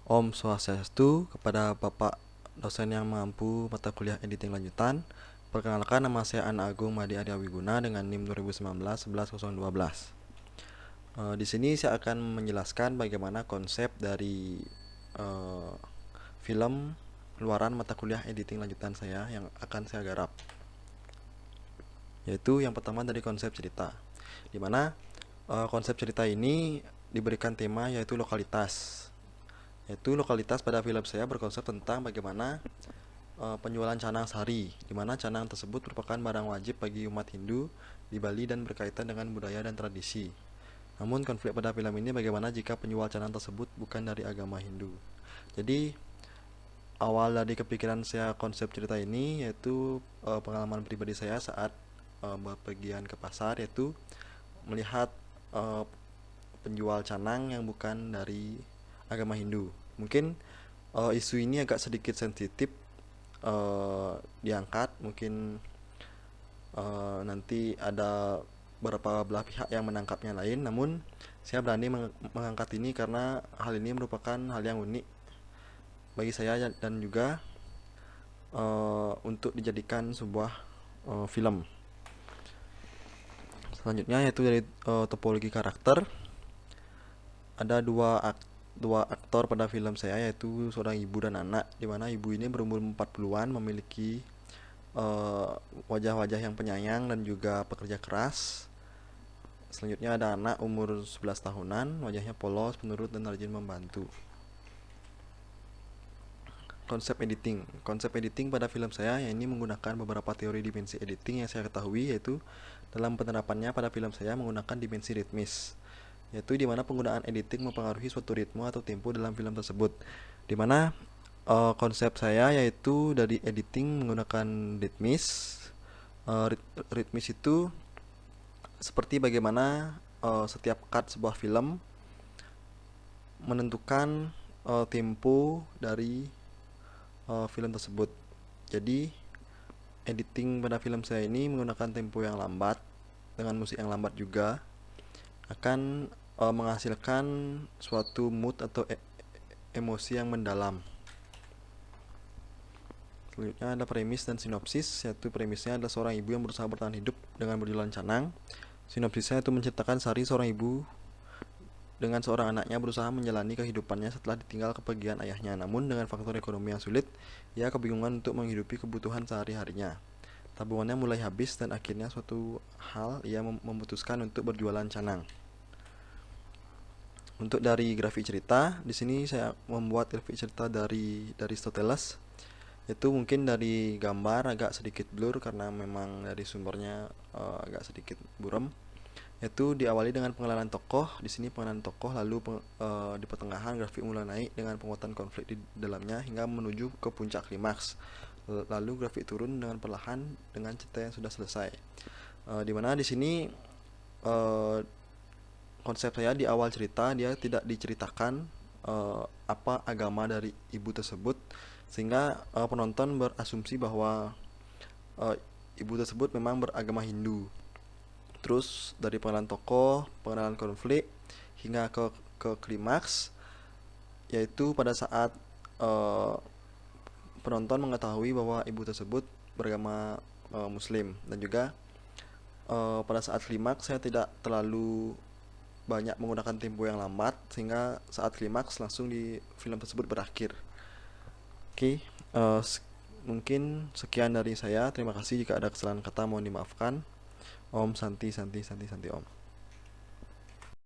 Om Swastiastu kepada Bapak dosen yang mampu mata kuliah editing lanjutan. Perkenalkan, nama saya An Agung Madi Arya Wiguna dengan NIM 2019 11012. Di sini saya akan menjelaskan bagaimana konsep dari film keluaran mata kuliah editing lanjutan saya yang akan saya garap. Yaitu yang pertama dari konsep cerita, dimana konsep cerita ini diberikan tema yaitu lokalitas. Yaitu lokalitas pada film saya berkonsep tentang bagaimana penjualan canang sari, di mana canang tersebut merupakan barang wajib bagi umat Hindu di Bali dan berkaitan dengan budaya dan tradisi. Namun konflik pada film ini bagaimana jika penjual canang tersebut bukan dari agama Hindu. Jadi awal dari kepikiran saya konsep cerita ini yaitu pengalaman pribadi saya saat berpergian ke pasar, yaitu melihat uh, penjual canang yang bukan dari agama Hindu. Mungkin isu ini agak sedikit sensitif diangkat, mungkin nanti ada beberapa belah pihak yang menangkapnya lain. Namun saya berani mengangkat ini karena hal ini merupakan hal yang unik bagi saya dan juga untuk dijadikan sebuah film. Selanjutnya yaitu dari topologi karakter. Ada dua aktor pada film saya, yaitu seorang ibu dan anak, di mana ibu ini berumur 40-an, memiliki wajah-wajah yang penyayang dan juga pekerja keras. Selanjutnya ada anak umur 11 tahunan, wajahnya polos, penurut dan rajin membantu. Konsep editing pada film saya yang ini menggunakan beberapa teori dimensi editing yang saya ketahui, yaitu dalam penerapannya pada film saya menggunakan dimensi ritmis, yaitu di mana penggunaan editing mempengaruhi suatu ritme atau tempo dalam film tersebut. Di mana konsep saya yaitu dari editing menggunakan ritmis. Ritmis itu seperti bagaimana setiap cut sebuah film menentukan tempo dari film tersebut. Jadi editing pada film saya ini menggunakan tempo yang lambat dengan musik yang lambat juga akan menghasilkan suatu mood atau emosi yang mendalam. Selanjutnya ada premis dan sinopsis, yaitu premisnya adalah seorang ibu yang berusaha bertahan hidup dengan berjualan canang. Sinopsisnya itu menceritakan Sari, seorang ibu dengan seorang anaknya, berusaha menjalani kehidupannya setelah ditinggal kepergian ayahnya. Namun dengan faktor ekonomi yang sulit, ia kebingungan untuk menghidupi kebutuhan sehari-harinya. Tabungannya mulai habis dan akhirnya suatu hal ia memutuskan untuk berjualan canang. Untuk dari grafik cerita, di sini saya membuat grafik cerita dari Aristoteles, itu mungkin dari gambar agak sedikit blur karena memang dari sumbernya agak sedikit buram. Yaitu diawali dengan pengenalan tokoh. Di sini pengenalan tokoh, lalu di pertengahan grafik mulai naik dengan penguatan konflik di dalamnya hingga menuju ke puncak klimaks. Lalu grafik turun dengan perlahan dengan cerita yang sudah selesai. Dimana di sini konsep saya di awal cerita dia tidak diceritakan apa agama dari ibu tersebut, sehingga penonton berasumsi bahwa ibu tersebut memang beragama Hindu. Terus dari pengenalan tokoh, pengenalan konflik hingga ke klimaks, yaitu pada saat penonton mengetahui bahwa ibu tersebut beragama Muslim. Dan juga pada saat klimaks saya tidak terlalu banyak menggunakan tempo yang lambat, sehingga saat klimaks langsung di film tersebut berakhir. Oke, mungkin sekian dari saya. Terima kasih, jika ada kesalahan kata mohon dimaafkan. Om Santi Santi Santi Santi Om.